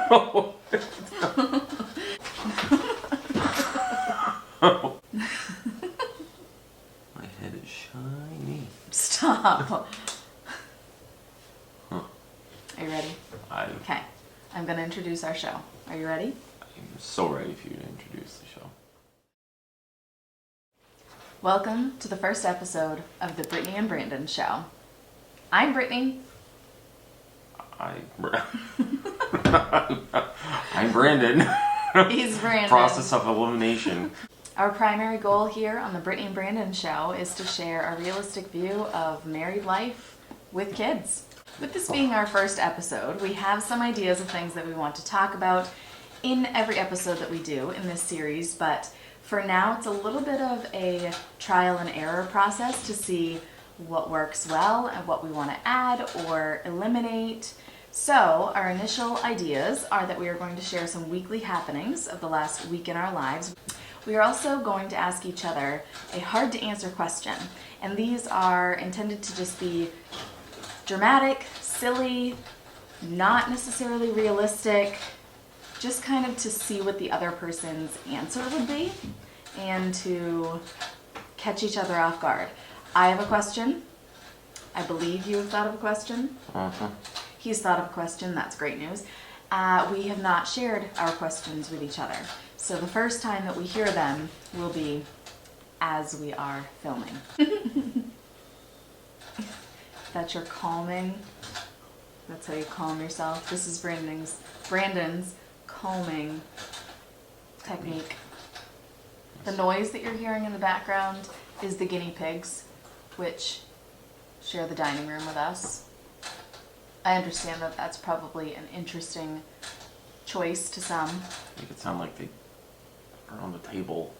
My head is shiny. Stop. Huh. Are you ready? Okay. I'm going to introduce our show. Are you ready? I'm so ready for you to introduce the show. Welcome to the first episode of the Brittany and Brandon Show. I'm Brittany. I'm Brandon. He's Brandon. Process of elimination. Our primary goal here on the Brittany and Brandon Show is to share a realistic view of married life with kids. With this being our first episode, we have some ideas of things that we want to talk about in every episode that we do in this series, but for now it's a little bit of a trial and error process to see what works well and what we want to add or eliminate. So our initial ideas are that we are going to share some weekly happenings of the last week in our lives. We are also going to ask each other a hard to answer question, and these are intended to just be dramatic, silly, not necessarily realistic, just kind of to see what the other person's answer would be and to catch each other off guard. I have a question. I believe you have thought of a question. He's thought of a question. That's great news. We have not shared our questions with each other. So the first time that we hear them will be as we are filming. That's your calming. That's how you calm yourself. This is Brandon's calming technique. The noise that you're hearing in the background is the guinea pigs, which share the dining room with us. I understand that that's probably an interesting choice to some. Make it sound like they are on the table.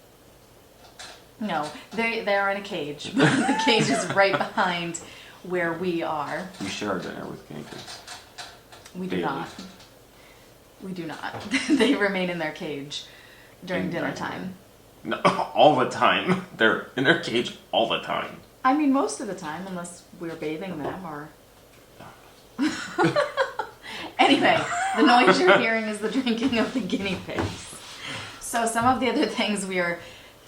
No, they are in a cage. The cage is right behind where we are. We share our dinner with guinea pigs. We do Daily. not. We do not. They remain in their cage during dinner time. No, all the time. They're in their cage all the time. I mean, most of the time, unless we're bathing them or... Anyway, the noise you're hearing is the drinking of the guinea pigs. So some of the other things we are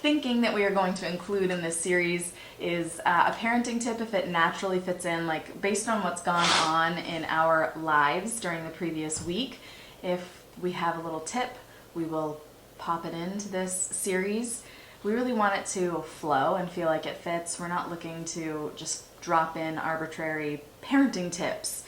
thinking that we are going to include in this series is a parenting tip if it naturally fits in, like based on what's gone on in our lives during the previous week. If we have a little tip, we will pop it into this series. We really want it to flow and feel like it fits. We're not looking to just drop in arbitrary parenting tips.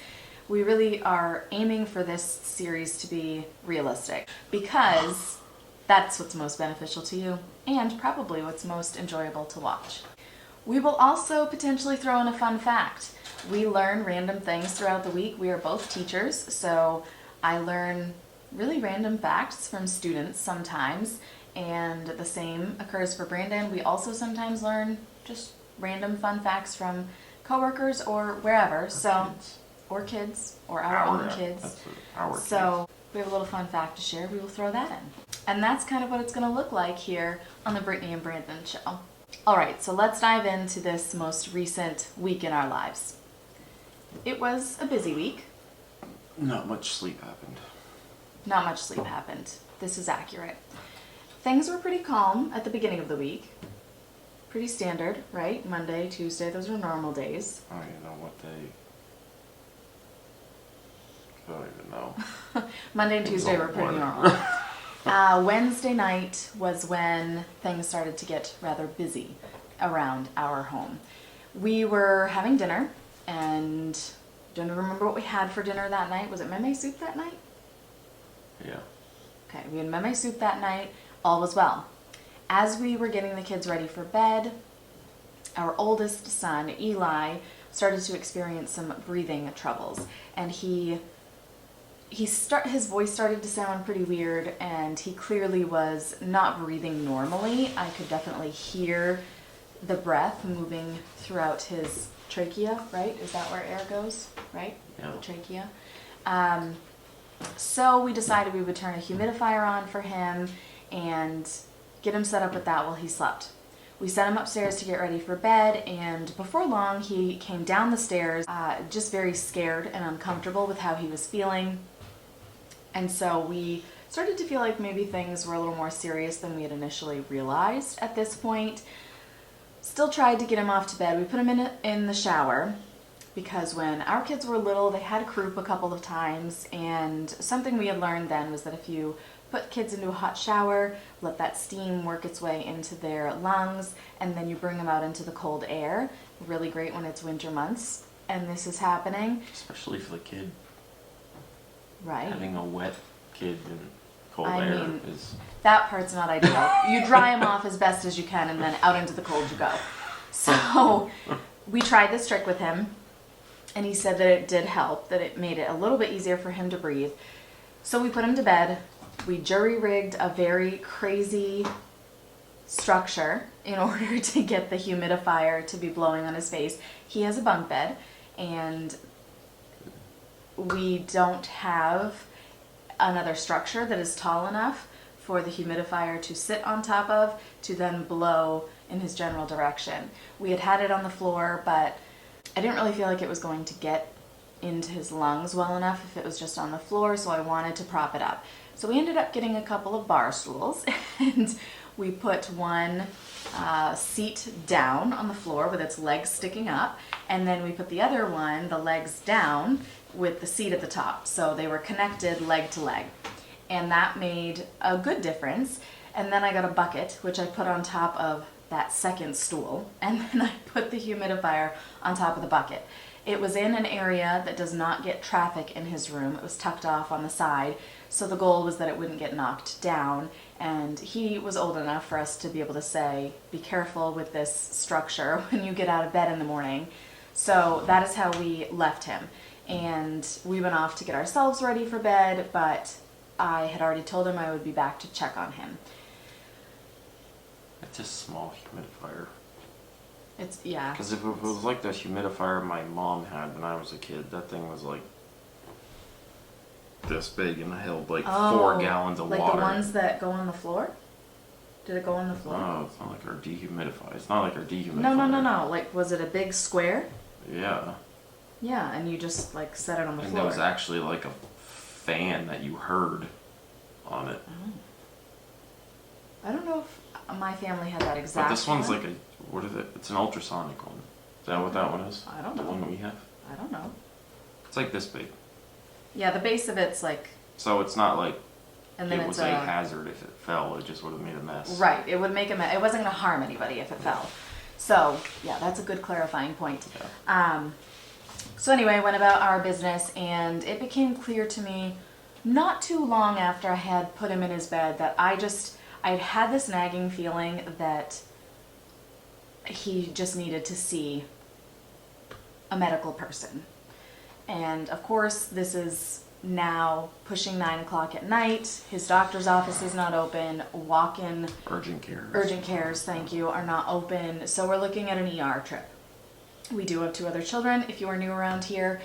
We really are aiming for this series to be realistic because that's what's most beneficial to you and probably what's most enjoyable to watch. We will also potentially throw in a fun fact. We learn random things throughout the week. We are both teachers, so I learn really random facts from students sometimes, and the same occurs for Brandon. We also sometimes learn just random fun facts from coworkers or wherever. Or kids, or our own kids. So we have a little fun fact to share. We will throw that in. And that's kind of what it's going to look like here on the Brittany and Brandon Show. All right, so let's dive into this most recent week in our lives. It was a busy week. Not much sleep happened. Not much sleep happened. This is accurate. Things were pretty calm at the beginning of the week. Pretty standard, right? Monday, Tuesday, those were normal days. I don't even know what day. I don't even know. Monday and Tuesday were pretty normal. Wednesday night was when things started to get rather busy around our home. We were having dinner, and don't remember what we had for dinner that night. Was it meme soup that night? Yeah. Okay, we had meme soup that night. All was well. As we were getting the kids ready for bed, our oldest son, Eli, started to experience some breathing troubles, and his voice started to sound pretty weird, and he clearly was not breathing normally. I could definitely hear the breath moving throughout his trachea, right? Is that where air goes, right? Yeah. The trachea. So we decided we would turn a humidifier on for him and get him set up with that while he slept. We sent him upstairs to get ready for bed, and before long he came down the stairs just very scared and uncomfortable with how he was feeling. And so we started to feel like maybe things were a little more serious than we had initially realized at this point. Still tried to get him off to bed. We put him in the shower because when our kids were little, they had croup a couple of times, and something we had learned then was that if you put kids into a hot shower, let that steam work its way into their lungs, and then you bring them out into the cold air. Really great when it's winter months, and this is happening. Especially for the kid. Right. Having a wet kid in cold I air mean, is... That part's not ideal. You dry them off as best as you can, and then out into the cold you go. So we tried this trick with him, and he said that it did help, that it made it a little bit easier for him to breathe. So we put him to bed. We jury-rigged a very crazy structure in order to get the humidifier to be blowing on his face. He has a bunk bed, and we don't have another structure that is tall enough for the humidifier to sit on top of to then blow in his general direction. We had it on the floor, but I didn't really feel like it was going to get into his lungs well enough if it was just on the floor, so I wanted to prop it up. So we ended up getting a couple of bar stools, and we put one seat down on the floor with its legs sticking up, and then we put the other one, the legs down, with the seat at the top. So they were connected leg to leg, and that made a good difference. And then I got a bucket, which I put on top of that second stool, and then I put the humidifier on top of the bucket. It was in an area that does not get traffic in his room. It was tucked off on the side, so the goal was that it wouldn't get knocked down, and he was old enough for us to be able to say, be careful with this structure when you get out of bed in the morning. So that is how we left him, and we went off to get ourselves ready for bed, but I had already told him I would be back to check on him. It's a small humidifier. Yeah. Because if it was like the humidifier my mom had when I was a kid, that thing was like this big and held like 4 gallons of like water. the ones that go on the floor? Did it go on the floor? No, it's not like our dehumidifier. It's not like our dehumidifier. No. Like, was it a big square? Yeah. Yeah, and you just like set it on the And floor. there was actually like a fan that you heard on it. I don't know if my family had that exact But this one's one. like what is it? It's an ultrasonic one. Is that what that one is? I don't The know. one that we have? I don't know. It's like this big. Yeah, the base of it's like, So it's not like and then it it's was a hazard if it fell. It just would have made a mess. right. It would make a mess. It wasn't going to harm anybody if it fell. So yeah, that's a good clarifying point. Yeah. So anyway, I went about our business, and it became clear to me not too long after I had put him in his bed that I'd had this nagging feeling that he just needed to see a medical person. And of course, this is now pushing 9 o'clock at night. His doctor's office is not open. Walk-in urgent cares, thank you, are not open. So we're looking at an ER trip. We do have 2 other children, if you are new around here.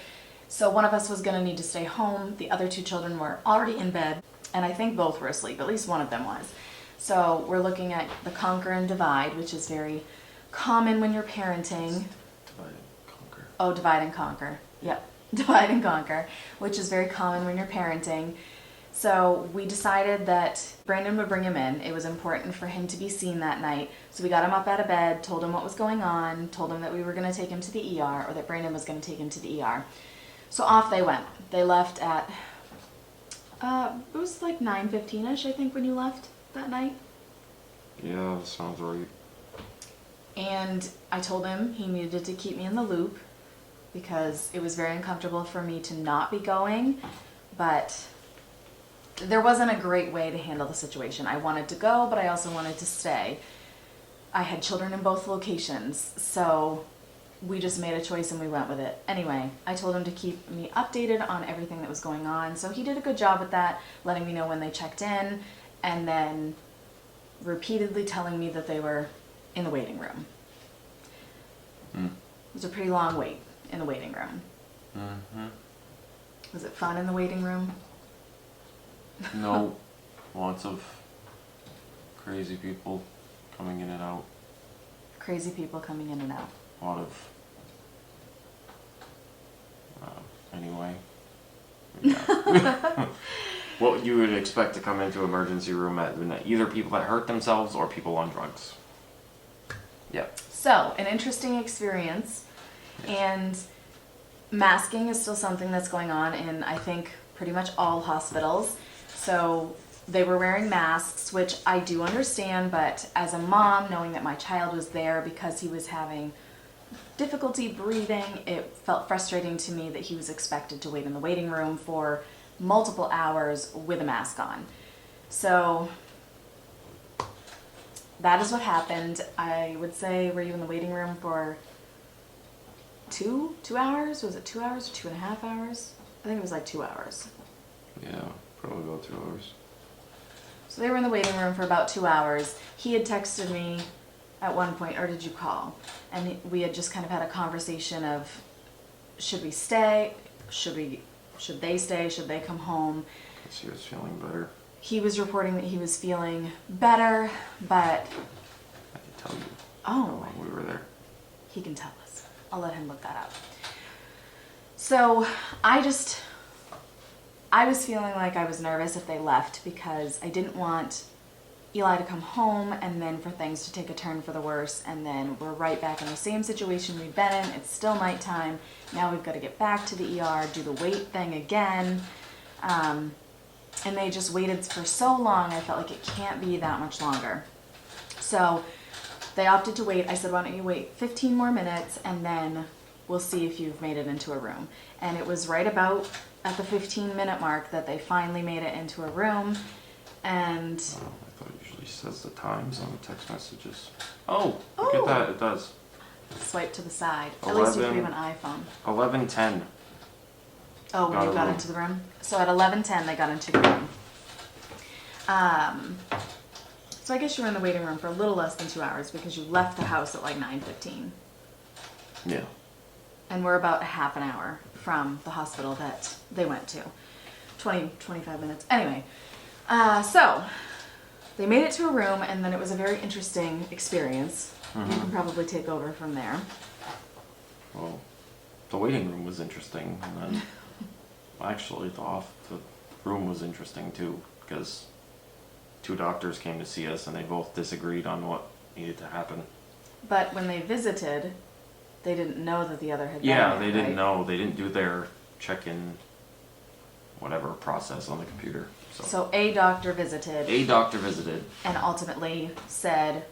So one of us was gonna need to stay home. The other 2 children were already in bed, and I think both were asleep, at least one of them was. So we're looking at the conquer and divide, which is very common when you're parenting. Divide and conquer. Oh, divide and conquer. Yep, divide and conquer, which is very common when you're parenting. So we decided that Brandon would bring him in. It was important for him to be seen that night. So we got him up out of bed, told him what was going on, told him that we were going to take him to the ER, or that Brandon was going to take him to the ER. So off they went. They left at, it was like 9:15ish, I think, when you left that night. Yeah, that sounds right. And I told him he needed to keep me in the loop because it was very uncomfortable for me to not be going, but there wasn't a great way to handle the situation. I wanted to go, but I also wanted to stay. I had children in both locations, so we just made a choice and we went with it. Anyway, I told him to keep me updated on everything that was going on, so he did a good job with that, letting me know when they checked in, and then repeatedly telling me that they were in the waiting room. It was a pretty long wait in the waiting room. Mm-hmm. Was it fun in the waiting room? No. Lots of crazy people coming in and out. Crazy people coming in and out. A lot of... anyway. Yeah. what you would expect to come into emergency room at either people that hurt themselves or people on drugs. Yeah. So, an interesting experience, and masking is still something that's going on in, I think, pretty much all hospitals. So, they were wearing masks, which I do understand, but as a mom, knowing that my child was there because he was having difficulty breathing, it felt frustrating to me that he was expected to wait in the waiting room for multiple hours with a mask on. So, that is what happened. I would say, were you in the waiting room for 2 hours? Was it 2 hours or 2.5 hours? I think it was like 2 hours. Yeah, probably about 2 hours. So they were in the waiting room for about 2 hours. He had texted me at one point, or did you call? And we had just kind of had a conversation of, should we stay? Should they stay? Should they come home? Because he was feeling better. He was reporting that he was feeling better, but I can tell you oh, when we were there. he can tell us. I'll let him look that up. So I was feeling like I was nervous if they left because I didn't want Eli to come home and then for things to take a turn for the worse, and then we're right back in the same situation we've been in. It's still nighttime. Now we've got to get back to the ER, do the wait thing again. And they just waited for so long, I felt like it can't be that much longer. So they opted to wait. I said, why don't you wait 15 more minutes and then we'll see if you've made it into a room. And it was right about at the 15-minute mark that they finally made it into a room. And Oh, I thought it usually says the times on the text messages. Oh, look at that, it does. swipe to the side. At least if you have an iPhone. 11:10. Oh, when Got you a got room. into the room? So at 11:10 they got into the room. So I guess you were in the waiting room for a little less than 2 hours because you left the house at like 9:15. Yeah. And we're about a half an hour from the hospital that they went to. 25 minutes. Anyway, so they made it to a room, and then it was a very interesting experience. You can probably take over from there. Well, the waiting room was interesting, and then actually the room was interesting too, because 2 doctors came to see us, and they both disagreed on what needed to happen. But when they visited, they didn't know that the other had been Yeah, there, they didn't right? know. They didn't do their check-in, whatever process on the computer. So a doctor visited A doctor visited. and ultimately said,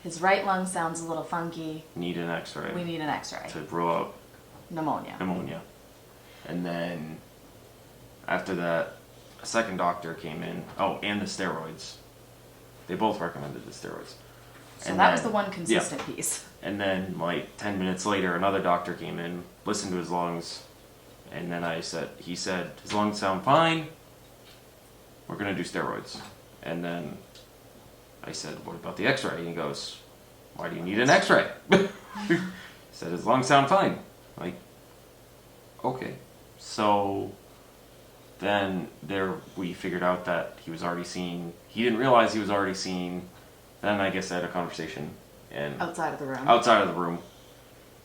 his right lung sounds a little funky. Need an X-ray We need an X-ray. to rule out Pneumonia. pneumonia. And then after that, a second doctor came in. Oh, and the steroids. They both recommended the steroids. So And that was then- the one consistent piece. And then, like 10 minutes later, another doctor came in, listened to his lungs, and then he said, his lungs sound fine. We're gonna do steroids. And then I said, what about the X-ray? And he goes, why do you need an X-ray? He said, his lungs sound fine. Like, okay. So then we figured out that he was already seen. He didn't realize he was already seen. Then I guess I had a conversation and Outside of the room. outside of the room,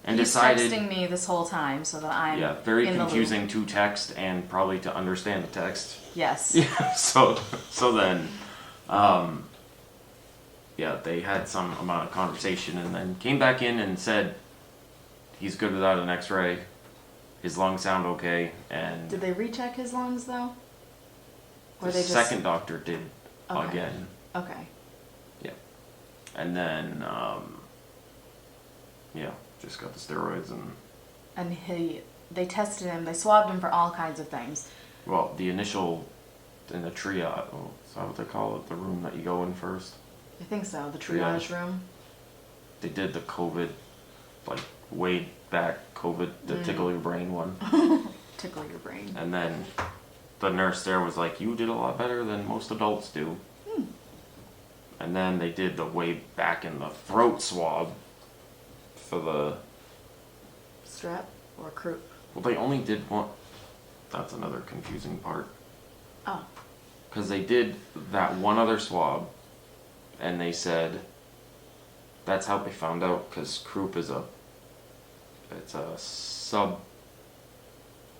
and He's decided. texting me this whole time so that I'm Yeah, very in the loop. confusing to text and probably to understand the text. Yes. Yeah. So then, yeah, they had some amount of conversation and then came back in and said he's good without an X-ray. His lungs sound okay, and Did they recheck his lungs though? Or the they just second doctor did Okay. again. Okay. And then, yeah, just got the steroids and, They tested him, they swabbed him for all kinds of things. well, the initial, in the triage, is that what they call it? The room that you go in first? I think so, the triage Triage. room. They did the COVID, like, way back COVID, the tickle your brain one. Tickle your brain. And then the nurse there was like, you did a lot better than most adults do. And then they did the way back in the throat swab for the, Strep or croup. well, they only did one. That's another confusing part. Oh. Because they did that one other swab, and they said that's how they found out, because croup is it's a sub,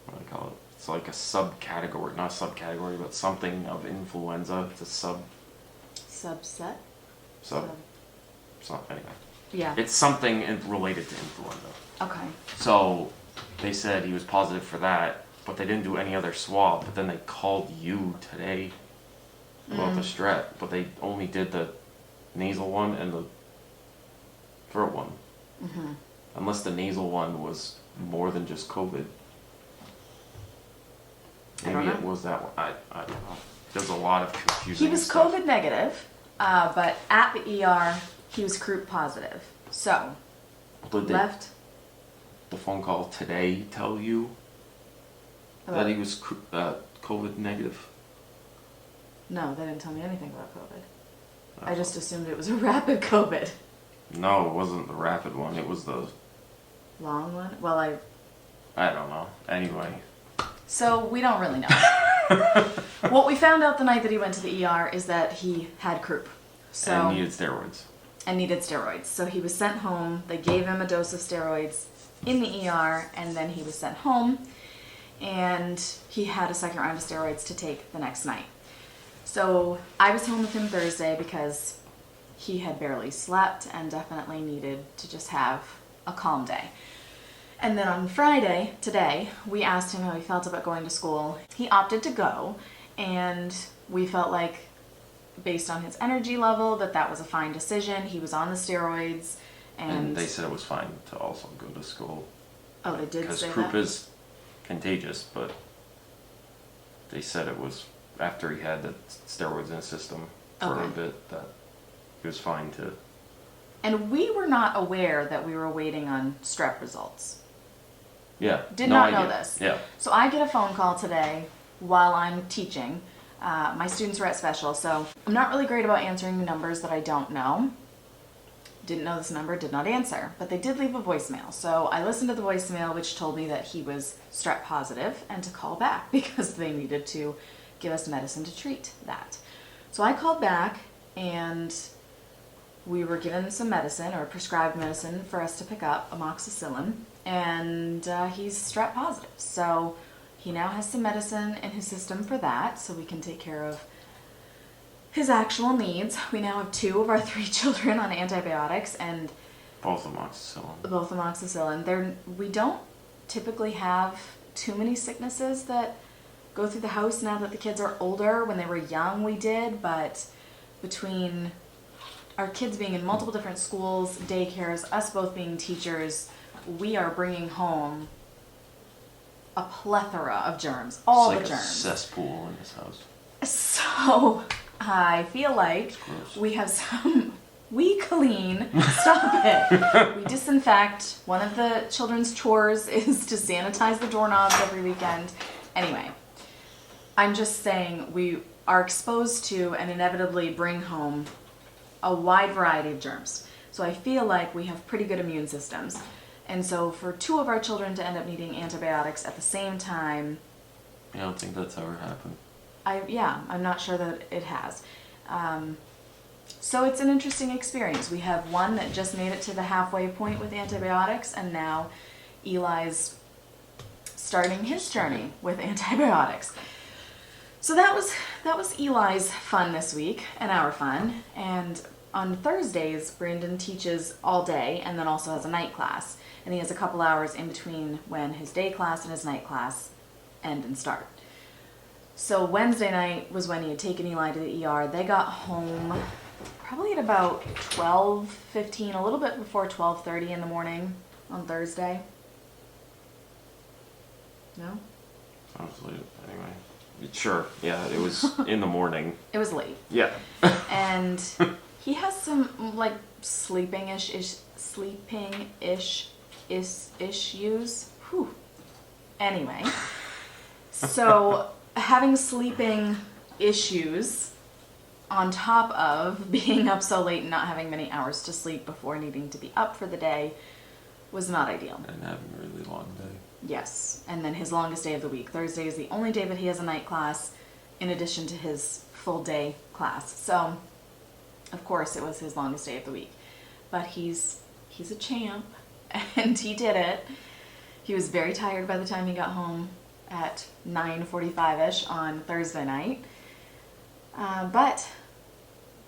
what do I call it? It's like a subcategory, not a subcategory, but something of influenza. It's a Subset? anyway. Yeah. It's something related to influenza. Okay. So they said he was positive for that, but they didn't do any other swab. But then they called you today about the strep, but they only did the nasal one and the throat one. Mm-hmm. Unless the nasal one was more than just COVID. I don't Maybe it know. was that one. I don't know. There's a lot of confusing He was stuff. COVID negative, but at the ER, he was croup positive. So, Did left. the phone call today tell you that he was COVID negative? No, they didn't tell me anything about COVID. I just assumed it was a rapid COVID. No, it wasn't the rapid one. It was the... Long one? Well, I don't know. Anyway. So we don't really know. What we found out the night that he went to the ER is that he had croup. So, And needed steroids. and needed steroids. So he was sent home. They gave him a dose of steroids in the ER, and then he was sent home. And he had a second round of steroids to take the next night. So I was home with him Thursday because he had barely slept and definitely needed to just have a calm day. And then on Friday, today, we asked him how he felt about going to school. He opted to go, and we felt like, based on his energy level, that was a fine decision. He was on the steroids, And they said it was fine to also go to school. oh, they did Because say croup that? is contagious, but they said it was after he had the steroids in his system for a Okay. bit that he was fine to... And we were not aware that we were waiting on strep results. Yeah. Did no not know idea. this. Yeah. So I get a phone call today while I'm teaching. My students were at special, so I'm not really great about answering the numbers that I don't know. Didn't know this number, did not answer, but they did leave a voicemail. So I listened to the voicemail, which told me that he was strep positive and to call back because they needed to give us medicine to treat that. So I called back, and we were given some medicine, or prescribed medicine for us to pick up, amoxicillin, and he's strep positive. So he now has some medicine in his system for that, so we can take care of his actual needs. We now have 2 of our 3 children on antibiotics, and Both amoxicillin. both amoxicillin. We don't typically have too many sicknesses that go through the house now that the kids are older. When they were young, we did, but between our kids being in multiple different schools, daycares, us both being teachers, we are bringing home a plethora of germs, all It's the like a germs. cesspool in his house. So I feel like gross. we have some. We clean. Stop it. We disinfect. One of the children's chores is to sanitize the doorknobs every weekend. Anyway, I'm just saying we are exposed to and inevitably bring home a wide variety of germs. So I feel like we have pretty good immune systems. And so for 2 of our children to end up needing antibiotics at the same time, I don't think that's ever happened. I'm not sure that it has. So it's an interesting experience. We have one that just made it to the halfway point with antibiotics, and now Eli's starting his journey with antibiotics. So that was Eli's fun this week, and our fun. And on Thursdays, Brandon teaches all day and then also has a night class. And he has a couple hours in between when his day class and his night class end and start. So Wednesday night was when he had taken Eli to the ER. They got home probably at about 12:15, a little bit before 12:30 in the morning on Thursday. No? Sounds late. Anyway. Sure. Yeah, it was in the morning. It was late. Yeah. And he has some like sleeping-ish issues. Whew. Anyway, so having sleeping issues on top of being up so late and not having many hours to sleep before needing to be up for the day was not ideal. And having a really long day. Yes, and then his longest day of the week. Thursday is the only day that he has a night class in addition to his full day class. So, of course, it was his longest day of the week. But he's a champ, and he did it. He was very tired by the time he got home, at 9:45ish on Thursday night. But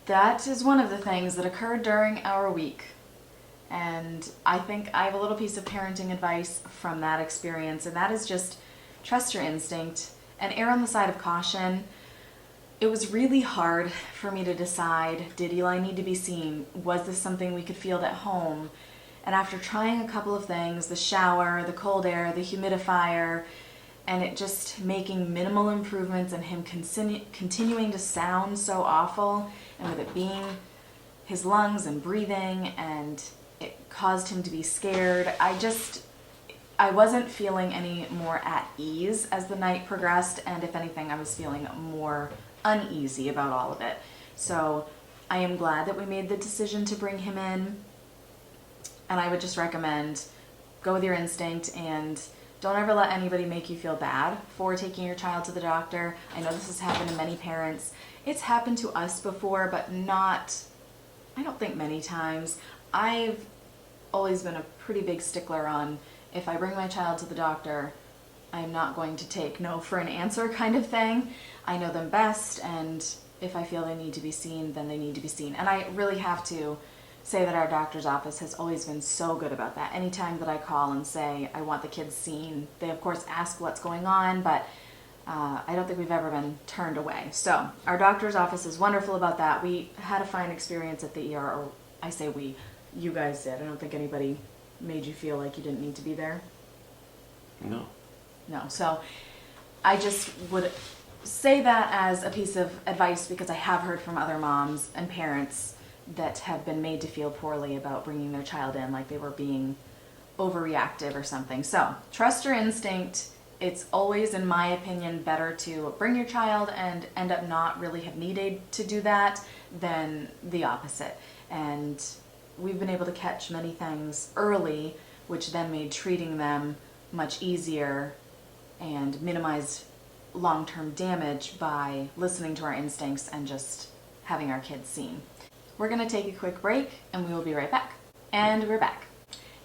that is one of the things that occurred during our week. And I think I have a little piece of parenting advice from that experience, and that is just trust your instinct and err on the side of caution. It was really hard for me to decide, did Eli need to be seen? Was this something we could field at home? And after trying a couple of things, the shower, the cold air, the humidifier, and it just making minimal improvements and him continuing to sound so awful, and with it being his lungs and breathing, and it caused him to be scared, I wasn't feeling any more at ease as the night progressed, and if anything, I was feeling more uneasy about all of it. So I am glad that we made the decision to bring him in, and I would just recommend go with your instinct and don't ever let anybody make you feel bad for taking your child to the doctor. I know this has happened to many parents. It's happened to us before, but not, I don't think many times. I've always been a pretty big stickler on, if I bring my child to the doctor, I'm not going to take no for an answer kind of thing. I know them best, and if I feel they need to be seen, then they need to be seen. And I really have to say that our doctor's office has always been so good about that. Anytime that I call and say I want the kids seen, they of course ask what's going on, but I don't think we've ever been turned away. So our doctor's office is wonderful about that. We had a fine experience at the ER, or I say we, you guys did. I don't think anybody made you feel like you didn't need to be there. No. No, so I just would say that as a piece of advice, because I have heard from other moms and parents that have been made to feel poorly about bringing their child in, like they were being overreactive or something. So trust your instinct. It's always, in my opinion, better to bring your child and end up not really have needed to do that than the opposite. And we've been able to catch many things early, which then made treating them much easier and minimize long-term damage by listening to our instincts and just having our kids seen. We're going to take a quick break and we will be right back. And we're back.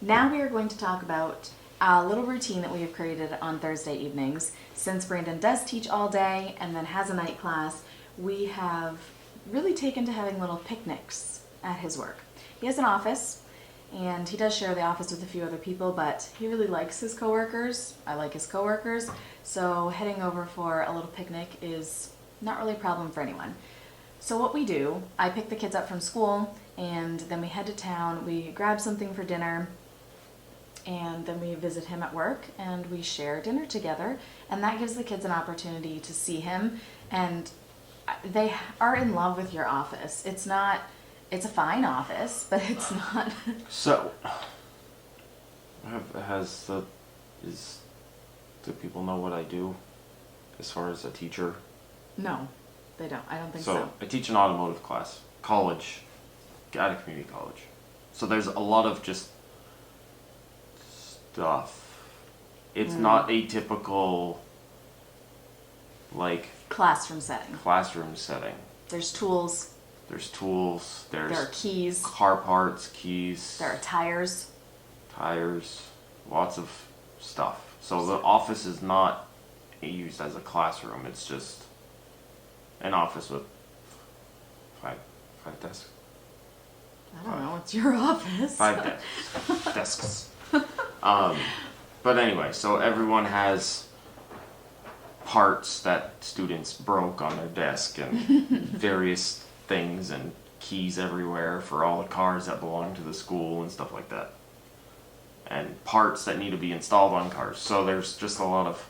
Now we are going to talk about a little routine that we have created on Thursday evenings. Since Brandon does teach all day and then has a night class, we have really taken to having little picnics at his work. He has an office, and he does share the office with a few other people, but he really likes his coworkers. I like his coworkers, so heading over for a little picnic is not really a problem for anyone. So what we do, I pick the kids up from school, and then we head to town, we grab something for dinner, and then we visit him at work, and we share dinner together, and that gives the kids an opportunity to see him, and they are in love with your office. It's a fine office, but it's not. So, do people know what I do as far as a teacher? No, they don't. I don't think so. So I teach an automotive class, college, at a community college. So there's a lot of just stuff. It's not a typical, like, Classroom setting. classroom setting. There's tools. There's tools, There are there's keys. car parts, keys, There are tires. tires, lots of stuff. So the office is not used as a classroom. It's just an office with five desks. I don't know. It's your office. 5 desks. But anyway, so everyone has parts that students broke on their desk and various things and keys everywhere for all the cars that belong to the school and stuff like that. And parts that need to be installed on cars. So there's just a lot of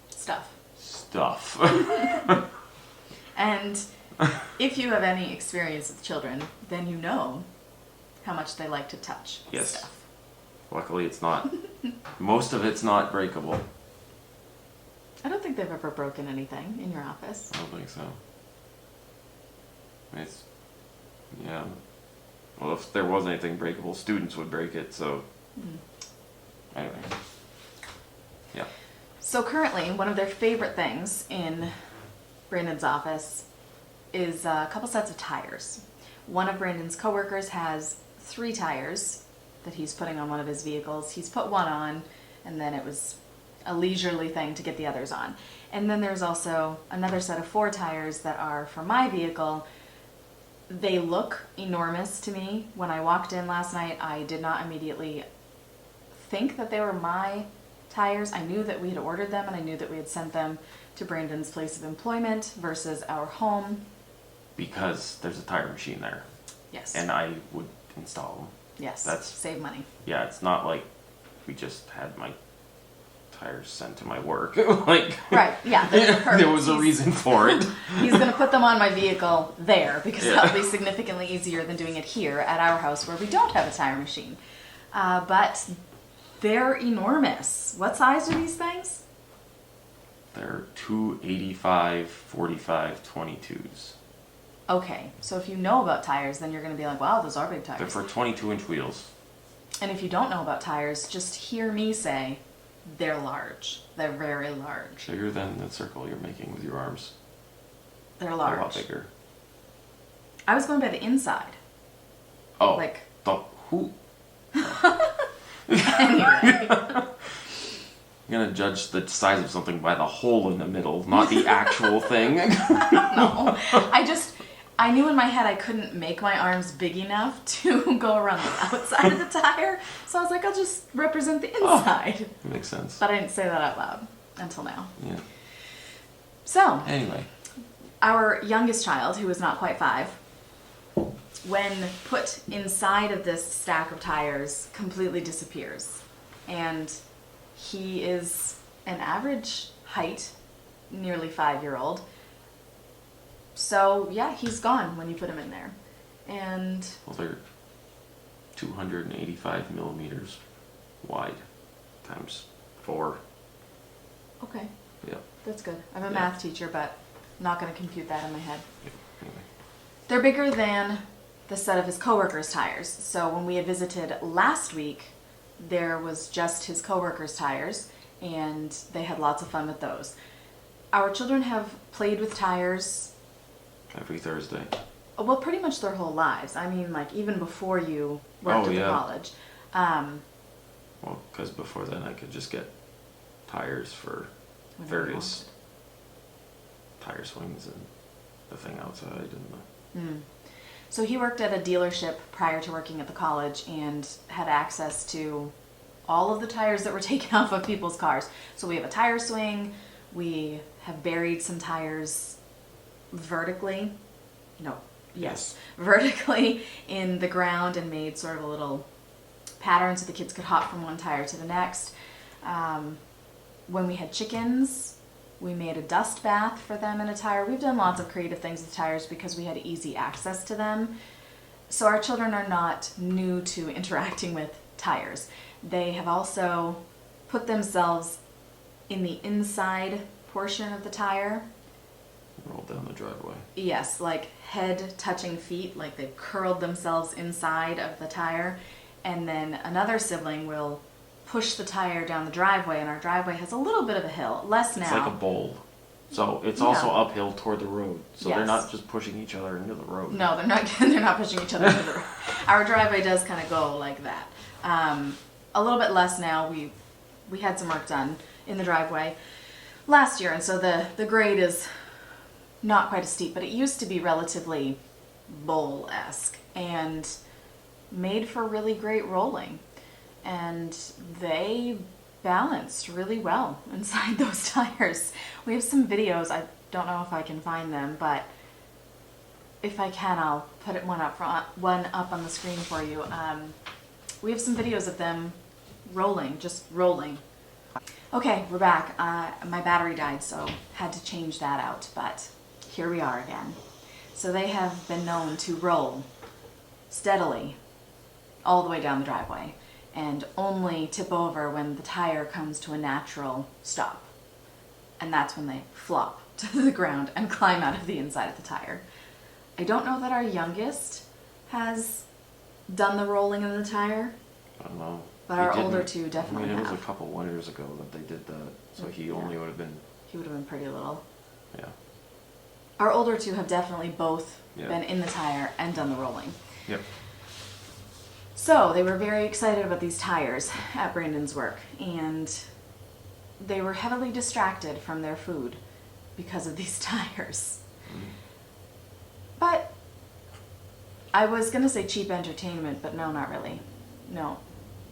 stuff. And if you have any experience with children, then you know how much they like to touch Yes. stuff. Luckily it's not, most of it's not breakable. I don't think they've ever broken anything in your office. I don't think so. It's, yeah. Well, if there was anything breakable, students would break it, so. Anyway. Yeah. So currently, one of their favorite things in Brandon's office is a couple sets of tires. One of Brandon's coworkers has 3 tires that he's putting on one of his vehicles. He's put one on, and then it was a leisurely thing to get the others on. And then there's also another set of 4 tires that are for my vehicle. They look enormous to me. When I walked in last night, I did not immediately think that they were my tires. I knew that we had ordered them, and I knew that we had sent them to Brandon's place of employment versus our home. Because there's a tire machine there, Yes. and I would install them. Yes. That's- Save money. Yeah, it's not like we just had my tires sent to my work. Like, Right. Yeah. There's a there was a purpose. reason for it. He's going to put them on my vehicle there because Yeah. that'll be significantly easier than doing it here at our house where we don't have a tire machine. But they're enormous. What size are these things? They're 285, 45, 22s. Okay, so if you know about tires, then you're going to be like, wow, those are big They're tires. for 22-inch wheels. And if you don't know about tires, just hear me say they're large. They're very large. Bigger than the circle you're making with your arms. They're A lot large. bigger. I was going by the inside. Oh, Like, who? anyway. You're gonna judge the size of something by the hole in the middle, not the actual thing. No, I knew in my head I couldn't make my arms big enough to go around the outside of the tire, so I was like, I'll just represent the inside. Makes sense. But I didn't say that out loud until now. Yeah. So, Anyway, our youngest child, who is not quite 5, when put inside of this stack of tires, completely disappears. And he is an average height, nearly 5-year-old. So, yeah, he's gone when you put him in there. And well, they're 285 millimeters wide times 4. okay, Yeah. that's good. I'm a Yeah. math teacher, but not going to compute that in my head. Anyway. They're bigger than the set of his coworkers' tires. So when we had visited last week, there was just his coworkers' tires, and they had lots of fun with those. Our children have played with tires, Every Thursday. well, pretty much their whole lives. I mean, like, even before you worked Oh, at the yeah. college. Well, because before then I could just get tires for Whenever you various tire swings and the thing outside and the... So he worked at a dealership prior to working at the college and had access to all of the tires that were taken off of people's cars. So we have a tire swing. We have buried some tires vertically. No, yes, vertically in the ground and made sort of a little pattern so the kids could hop from one tire to the next. When we had chickens, we made a dust bath for them in a tire. We've done lots of creative things with tires because we had easy access to them. So our children are not new to interacting with tires. They have also put themselves in the inside portion of the tire. roll down the driveway. Yes, like head touching feet, like they've curled themselves inside of the tire. And then another sibling will push the tire down the driveway, and our driveway has a little bit of a hill, less now. It's like a bowl. So it's Yeah. also uphill toward the road. So they're Yes. not just pushing each other into the road. No, they're not. They're not pushing each other into the road. Our driveway does kind of go like that. A little bit less now. We had some work done in the driveway last year, and so the grade is not quite as steep. But it used to be relatively bowl-esque and made for really great rolling, and they balanced really well inside those tires. We have some videos. I don't know if I can find them, but if I can, I'll put one up on the screen for you. We have some videos of them rolling, just rolling. Okay, we're back. My battery died, so had to change that out, but here we are again. So they have been known to roll steadily all the way down the driveway and only tip over when the tire comes to a natural stop. And that's when they flop to the ground and climb out of the inside of the tire. I don't know that our youngest has done the rolling of the tire, I don't know. but He our didn't- older two definitely I mean, it was have. a couple winters ago that they did that. So he Yeah. only would have been, He would have been pretty little. yeah. Our older two have definitely both Yeah. been in the tire and done the rolling. Yep. So they were very excited about these tires at Brandon's work, and they were heavily distracted from their food because of these tires. But I was going to say cheap entertainment, but no, not really. No.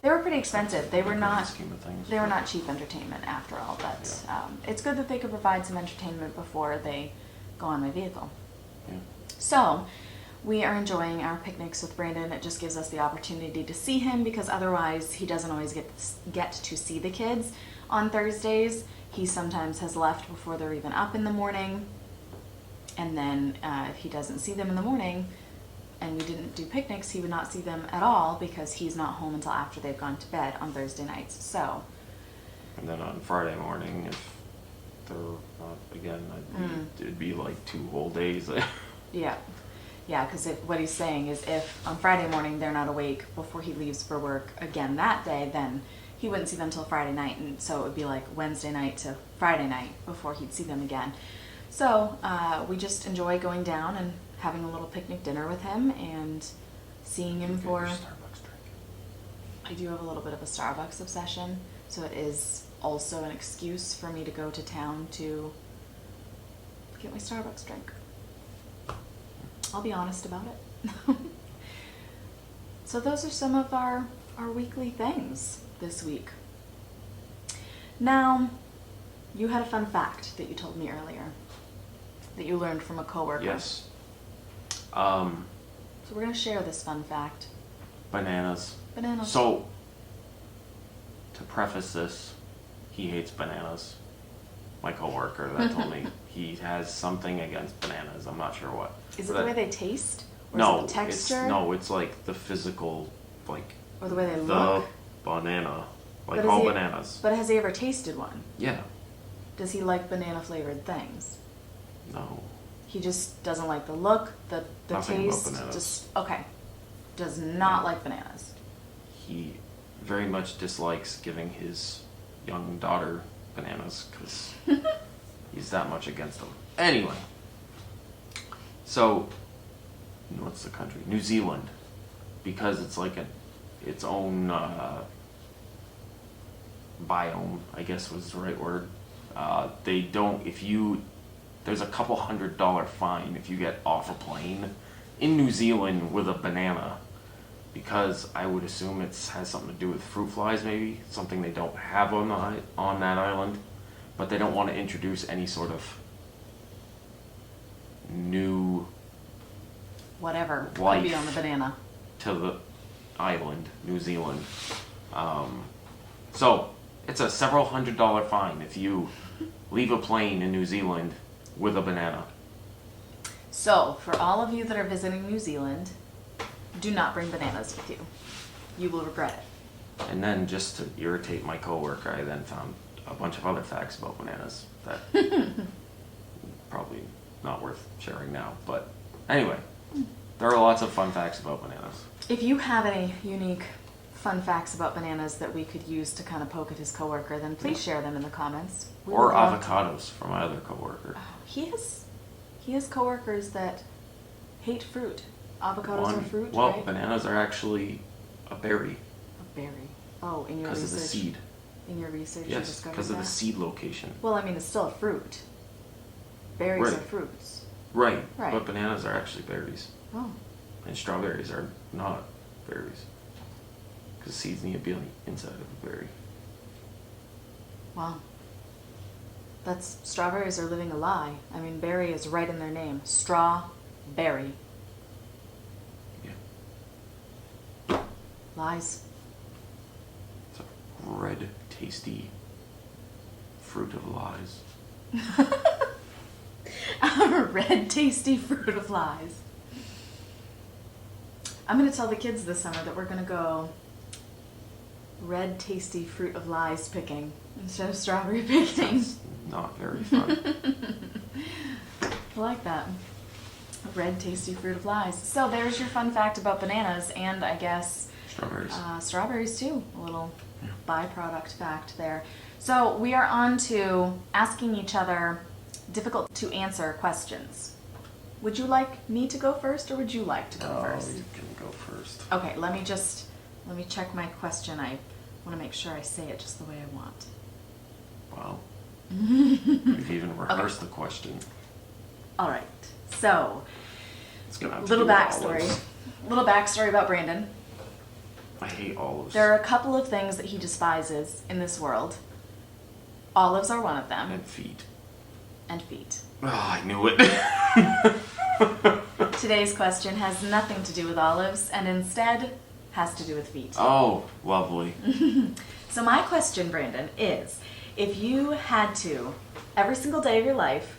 They were pretty expensive. They were not Scheme of things. they were not cheap entertainment after all, but it's good that they could provide some entertainment before they go on my vehicle. Yeah. So, we are enjoying our picnics with Brandon. It just gives us the opportunity to see him because otherwise he doesn't always get to see the kids on Thursdays. He sometimes has left before they're even up in the morning. And then if he doesn't see them in the morning and we didn't do picnics, he would not see them at all because he's not home until after they've gone to bed on Thursday nights. So, And then on Friday morning, if they're not, again, it'd be like 2 whole days. yeah. Yeah, because what he's saying is if on Friday morning they're not awake before he leaves for work again that day, then he wouldn't see them until Friday night. And so it would be like Wednesday night to Friday night before he'd see them again. So we just enjoy going down and having a little picnic dinner with him and seeing him for... Starbucks drink. I do have a little bit of a Starbucks obsession, so it is also an excuse for me to go to town to get my Starbucks drink. I'll be honest about it. So those are some of our weekly things this week. Now, you had a fun fact that you told me earlier that you learned from a coworker. Yes. So we're going to share this fun fact. Bananas. Bananas. So, to preface this, he hates bananas. My coworker that told me he has something against bananas. I'm not sure what. Is it the way they taste? Or No, is it the texture? it's like the physical, like Or the way they the look? banana, like But is all he- bananas. But has he ever tasted one? Yeah. Does he like banana flavored things? No. He just doesn't like the look, the Nothing about taste. bananas. Just okay. Does not like bananas. He very much dislikes giving his young daughter bananas because he's that much against them. Anyway, so what's the country? New Zealand, because it's like its own biome, I guess was the right word. They don't. There's a couple $100 fine if you get off a plane in New Zealand with a banana. Because I would assume it has something to do with fruit flies, maybe something they don't have on that island, but they don't want to introduce any sort of new Whatever. Could Life. be on the banana. to the island, New Zealand. So it's a several $100 fine if you leave a plane in New Zealand with a banana. So, for all of you that are visiting New Zealand, do not bring bananas with you. You will regret it. And then just to irritate my coworker, I then found a bunch of other facts about bananas that probably not worth sharing now. But anyway, there are lots of fun facts about bananas. If you have any unique fun facts about bananas that we could use to kind of poke at his coworker, then please share them in the comments. We Or would love to- avocados from my other coworker. He has coworkers that hate fruit. Avocados are fruit, Well, right? bananas are actually a berry A berry. Oh, in your because research. of the seed. In your research, you Yes, discovered because of the that? seed location. Well, I mean, it's still a fruit. Berries Right. are fruits. Right. Right. But bananas are actually berries. Oh. And strawberries are not berries. Because seeds need to be on the inside of a berry. Wow. Strawberries are living a lie. I mean, berry is right in their name. Strawberry. Yeah. Lies. It's a red, tasty fruit of lies. A red, tasty fruit of lies. I'm going to tell the kids this summer that we're going to go red, tasty fruit of lies picking instead of strawberry picking. It's not very fun. I like that. Red, tasty fruit of lies. So there's your fun fact about bananas and I guess Strawberries. strawberries too. A little byproduct fact there. So we are on to asking each other difficult to answer questions. Would you like me to go first or would you like to go first? You can go first. Okay, let me check my question. I want to make sure I say it just the way I want. Wow. We've even rehearsed the question. All right. So, It's gonna have to little do with backstory. olives. Little backstory about Brandon. I hate olives. There are a couple of things that he despises in this world. Olives are one of them, And feet. and feet. Oh, I knew it. Today's question has nothing to do with olives, and instead has to do with feet. Oh, lovely. So my question, Brandon, is if you had to, every single day of your life,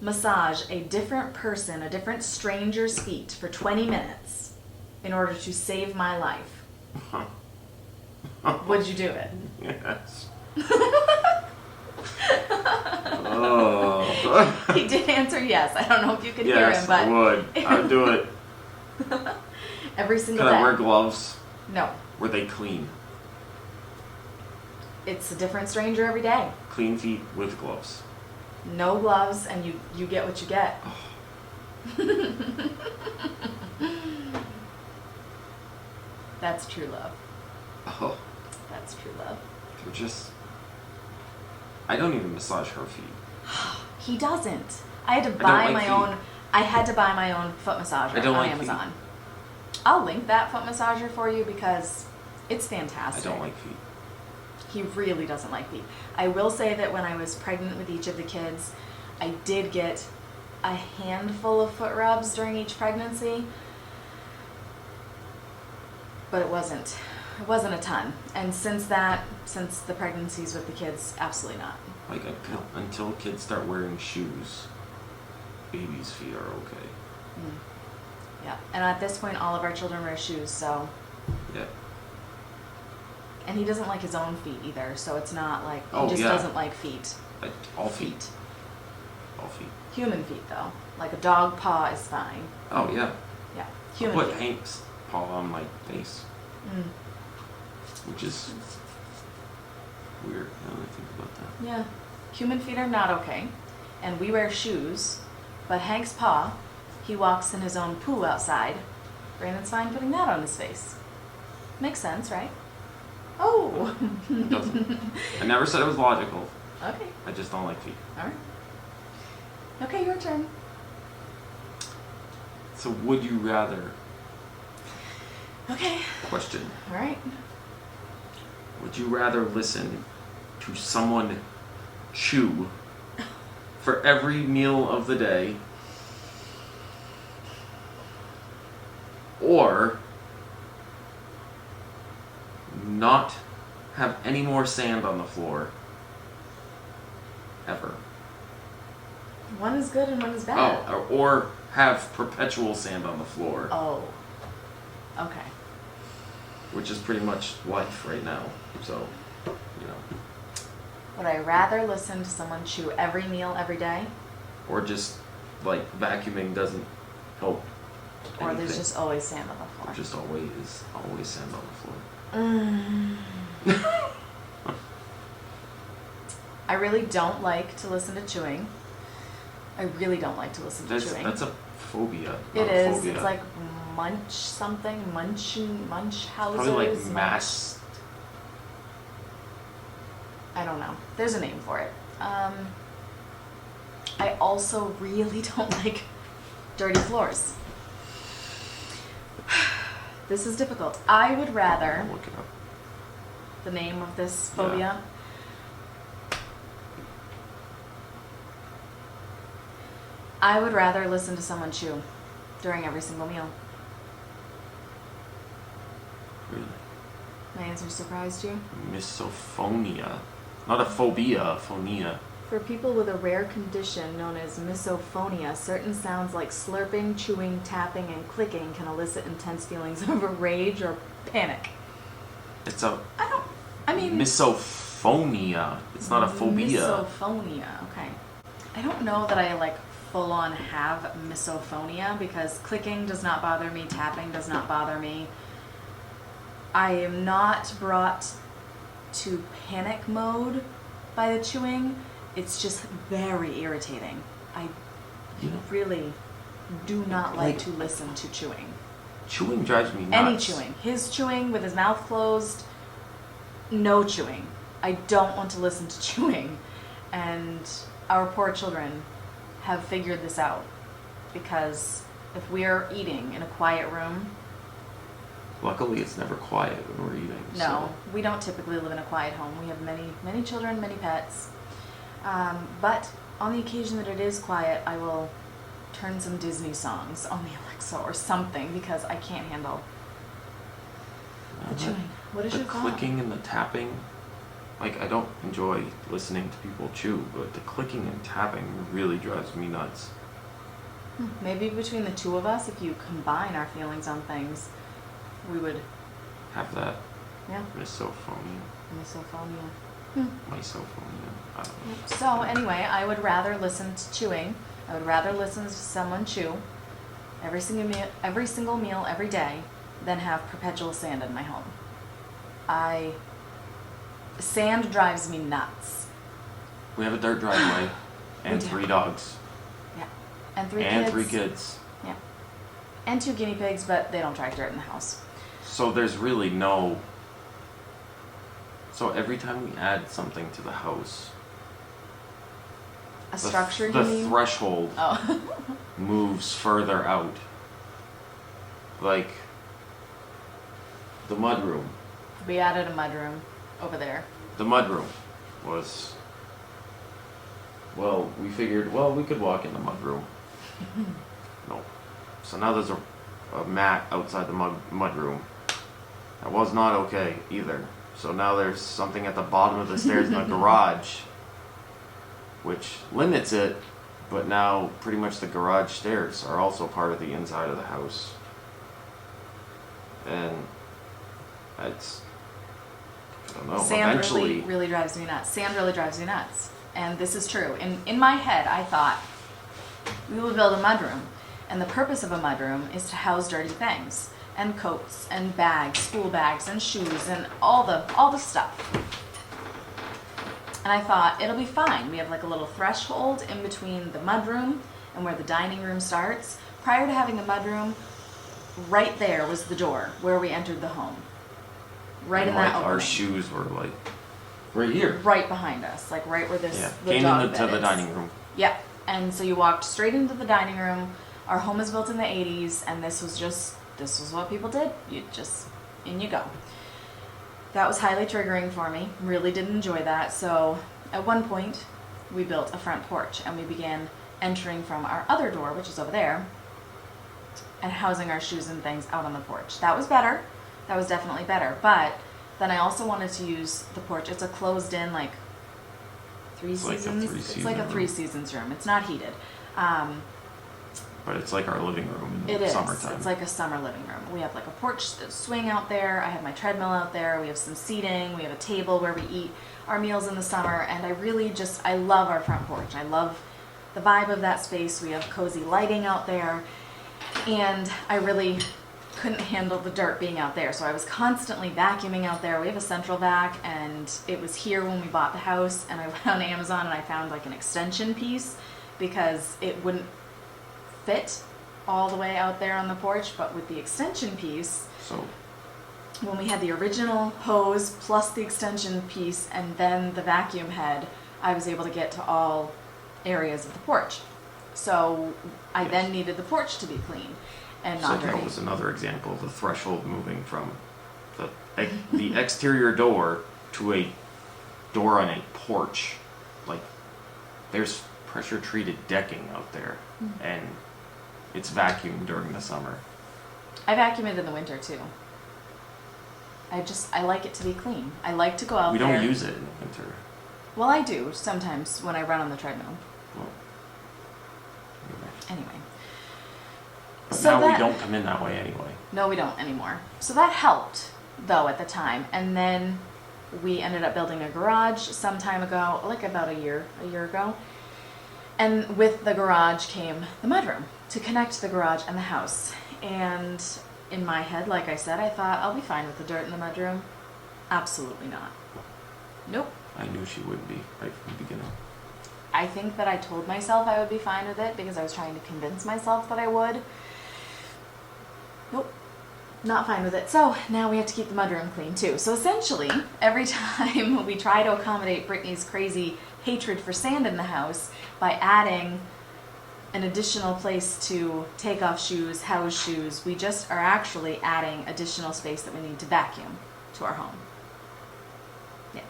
massage a different person, a different stranger's feet for 20 minutes in order to save my life, would you do it? Yes. Oh. He did answer yes. I don't know if you could hear Yes, him, but I would. I would do it. every single Could day. I wear gloves? No. Were they clean? It's a different stranger every day. Clean feet with gloves. No gloves, and you get what you get. That's true love. Oh, That's true love. they're just. I don't even massage her feet. He doesn't. I had to don't buy like my feet. own. I had to buy my own foot massager I don't on like Amazon. I'll link that foot massager for you because it's I fantastic. don't like feet. He really doesn't like feet. I will say that when I was pregnant with each of the kids, I did get a handful of foot rubs during each pregnancy, but it wasn't a ton. And since the pregnancies with the kids, absolutely not. Like until kids start wearing shoes, babies' feet are okay. Yeah. And at this point, all of our children wear shoes, so. Yeah. And he doesn't like his own feet either, so it's not like he Oh, just yeah. doesn't like feet. All feet. All feet. Human feet, though. Like a dog paw is fine. Oh yeah. Yeah. I Human put feet. Hank's paw on my face, Mm. which is weird now that I think about that. Yeah. Human feet are not okay. And we wear shoes. But Hank's paw, he walks in his own poo outside. Brandon's fine putting that on his face. Makes sense, right? Oh! It doesn't. I never said it was logical. Okay. I just don't like feet. Alright. Okay, your turn. So would you rather, Okay. question, Alright. would you rather listen to someone chew for every meal of the day, or not have any more sand on the floor ever? One is good and one is bad. Oh, or have perpetual sand on the floor, Oh. Okay. which is pretty much life right now. So, you know, Would I rather listen to someone chew every meal every day, or just like vacuuming doesn't help. or anything. there's just always sand on the floor? Just always sand on the floor. I really don't like to listen to chewing. I really don't like to listen to chewing. That's a phobia. It not a is. phobia. It's like Munchausen's. Probably like mass. I don't know. There's a name for it. I also really don't like dirty floors. This is difficult. I would rather, I'll look it up. the name of this phobia, I would rather listen to someone chew during every single meal. Really? My answer surprised you? Misophonia. Not a phobia, phonia. For people with a rare condition known as misophonia, certain sounds like slurping, chewing, tapping, and clicking can elicit intense feelings of rage or panic. It's a I mean... misophonia. It's not a phobia. Misophonia, okay. I don't know that I like full on have misophonia because clicking does not bother me, tapping does not bother me. I am not brought to panic mode by the chewing. It's just very irritating. I Yeah. really do not like Like- to listen to chewing. Chewing drives me nuts. Any chewing. His chewing with his mouth closed, no chewing. I don't want to listen to chewing. And our poor children have figured this out, because if we are eating in a quiet room, Luckily, it's never quiet when we're eating. no, we don't typically live in a quiet home. We have many children, many pets. But on the occasion that it is quiet, I will turn some Disney songs on the Alexa or something, because I can't handle the chewing. What is the your thought? clicking and the tapping. Like, I don't enjoy listening to people chew, but the clicking and tapping really drives me nuts. Maybe between the two of us, if you combine our feelings on things, we would, Have that yeah, misophonia. misophonia. Misophonia. I don't know. So anyway, I would rather listen to chewing. I would rather listen to someone chew every single meal every day than have perpetual sand in my home. Sand drives me nuts. We have a dirt driveway and do. 3 dogs Yeah. And and 3 kids. kids. Yeah. And 2 guinea pigs, but they don't drive dirt in the house. So there's really no. So every time we add something to the house, A structure, the you mean? threshold Oh. moves further out. Like the mudroom. We added a mudroom over there. The mudroom was. Well, we figured, we could walk in the mudroom. No. So now there's a mat outside the mudroom. That was not okay either. So now there's something at the bottom of the stairs in the garage, which limits it, but now pretty much the garage stairs are also part of the inside of the house. And it's, I don't know, Sand eventually. really drives me nuts. Sand really drives me nuts. And this is true. In my head, I thought we would build a mudroom. And the purpose of a mudroom is to house dirty things. And coats and bags, school bags and shoes and all the stuff. And I thought, it'll be fine. We have like a little threshold in between the mudroom and where the dining room starts. Prior to having the mudroom, right there was the door where we entered the home. Right in And, that like, our opening. shoes were like right here. Right behind us, like right where this Yeah, the came dog into bed the is. dining room. Yep. And so you walked straight into the dining room. Our home was built in the 80s, and this was what people did. In you go. That was highly triggering for me. Really didn't enjoy that. So at one point, we built a front porch, and we began entering from our other door, which is over there, and housing our shoes and things out on the porch. That was better. That was definitely better. But then I also wanted to use the porch. It's a closed-in, like, It's like a seasons. It's three-season like a room. 3 seasons room. It's not heated. But it's like our living room in It the is. summertime. It's like a summer living room. We have like a porch swing out there. I have my treadmill out there. We have some seating. We have a table where we eat our meals in the summer. And I love our front porch. I love the vibe of that space. We have cozy lighting out there. And I really couldn't handle the dirt being out there. So I was constantly vacuuming out there. We have a central vac, and it was here when we bought the house. And I went on Amazon and I found like an extension piece, because it wouldn't fit all the way out there on the porch. But with the extension piece, So when we had the original hose plus the extension piece and then the vacuum head, I was able to get to all areas of the porch. So I then needed the porch to be clean and So not that dirty. was another example of the threshold moving from the exterior door to a door on a porch. Like, there's pressure treated decking out there, and it's vacuumed during the summer. I vacuum it in the winter too. I like it to be clean. I like to go out We there. don't use it in the winter. Well, I do sometimes when I run on the treadmill. Well, anyway. Anyway. But So now we that- don't come in that way anyway. No, we don't anymore. So that helped, though, at the time. And then we ended up building a garage some time ago, like about a year ago. And with the garage came the mudroom to connect the garage and the house. And in my head, like I said, I thought I'll be fine with the dirt in the mudroom. Absolutely not. Nope. I knew she would be right from the beginning. I think that I told myself I would be fine with it because I was trying to convince myself that I would. Nope. not fine with it. So now we have to keep the mudroom clean too. So essentially, every time we try to accommodate Brittany's crazy hatred for sand in the house by adding an additional place to take off shoes, house shoes, we just are actually adding additional space that we need to vacuum to our home. Yeah.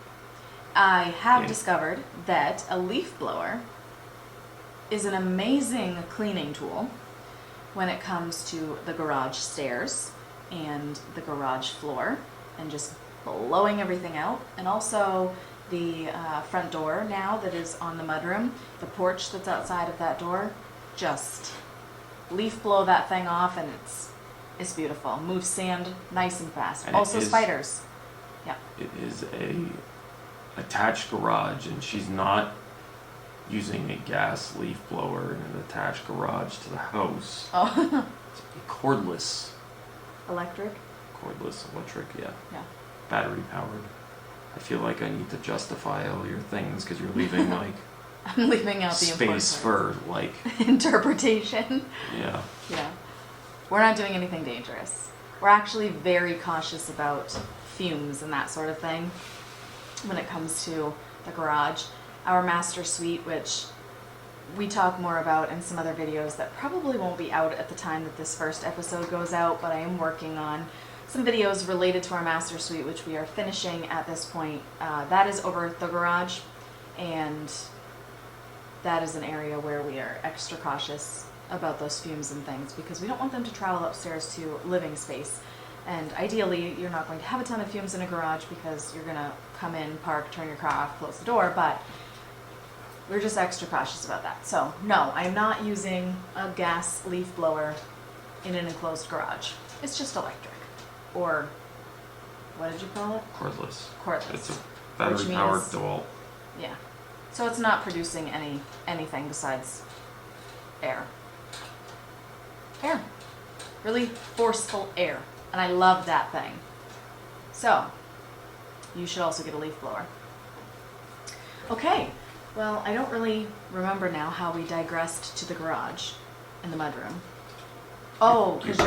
I have discovered that a leaf blower is an amazing cleaning tool when it comes to the garage stairs and the garage floor and just blowing everything out. And also the front door now that is on the mudroom, the porch that's outside of that door, just leaf blow that thing off and it's beautiful. Moves sand nice and fast. And also spiders. Yeah. It is a attached garage, and she's not using a gas leaf blower in an attached garage to the house. Oh. It's a cordless Electric? electric, yeah. Yeah. Battery powered. I feel like I need to justify all your things because you're leaving like I'm leaving out the important space parts. for like Interpretation. yeah. Yeah. We're not doing anything dangerous. We're actually very cautious about fumes and that sort of thing when it comes to the garage. Our master suite, which we talk more about in some other videos that probably won't be out at the time that this first episode goes out, but I am working on some videos related to our master suite, which we are finishing at this point. That is over the garage, and that is an area where we are extra cautious about those fumes and things because we don't want them to travel upstairs to living space. And ideally, you're not going to have a ton of fumes in a garage because you're going to come in, park, turn your car off, close the door, but we're just extra cautious about that. So, no, I'm not using a gas leaf blower in an enclosed garage. It's just electric. Or, what did you call it? Cordless. Cordless. It's a battery powered DeWalt. Yeah. So it's not producing anything besides air. Air. Really forceful air. And I love that thing. So, you should also get a leaf blower. Okay. Well, I don't really remember now how we digressed to the garage and the mudroom. Oh, because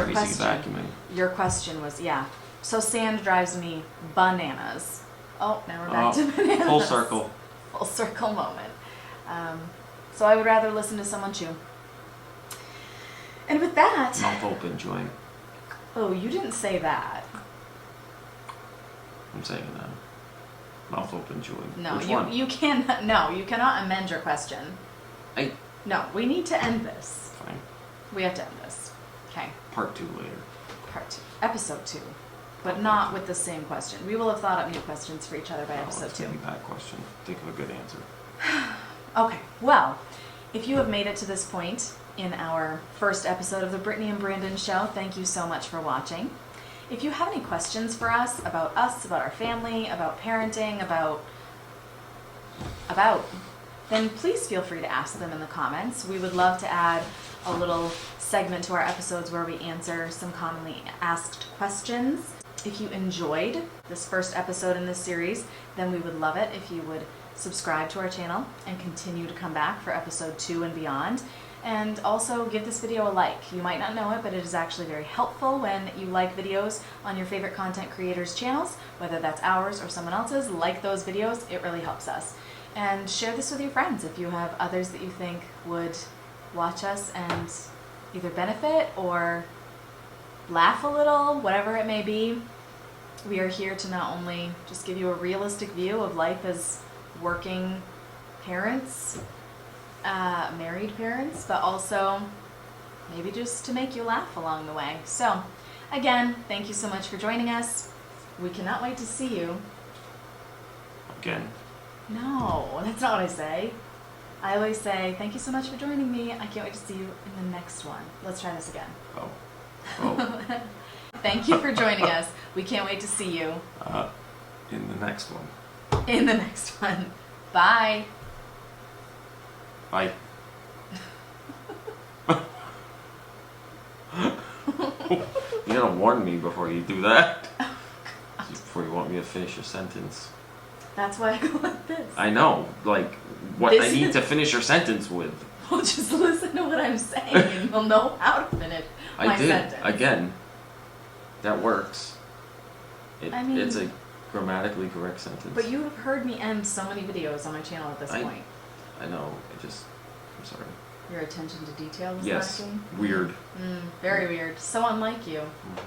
your question was, yeah. So sand drives me bananas. Oh, now we're back to bananas. Full circle. Full circle moment. So I would rather listen to someone chew. And with that... Mouth open, joint. Oh, you didn't say that. I'm saying that. Mouth open, joint. No, Which one? you cannot. No, you cannot amend your question. No, we need to end this. Fine. We have to end this. Okay. Part 2 later. Part 2. Episode 2. But not with the same question. We will have thought up new questions for each other by episode 2. That's a bad question. Think of a good answer. Okay, well, if you have made it to this point in our first episode of the Brittany and Brandon Show, thank you so much for watching. If you have any questions for us, about our family, about parenting, about, then please feel free to ask them in the comments. We would love to add a little segment to our episodes where we answer some commonly asked questions. If you enjoyed this first episode in this series, then we would love it if you would subscribe to our channel and continue to come back for episode 2 and beyond. And also give this video a like. You might not know it, but it is actually very helpful when you like videos on your favorite content creators' channels, whether that's ours or someone else's. Like those videos, it really helps us. And share this with your friends if you have others that you think would watch us and either benefit or laugh a little, whatever it may be. We are here to not only just give you a realistic view of life as working parents, married parents, but also maybe just to make you laugh along the way. So, again, thank you so much for joining us. We cannot wait to see you. Again. No, that's not what I say. I always say, thank you so much for joining me. I can't wait to see you in the next one. Let's try this again. Oh. Thank you for joining us. We can't wait to see you. In the next one. In the next one. Bye. Bye. You gotta warn me before you do that. Before you want me to finish your sentence. That's why I go like this. I know, like, what This I need is- to finish your sentence with. Well, just listen to what I'm saying and you'll know how to finish my I did, sentence. again. that works. I mean- It's a grammatically correct sentence. But you have heard me end so many videos on my channel at this point. I know. I'm sorry. Your attention to detail is Yes. lacking. Weird. Very weird. So unlike you. Mhm.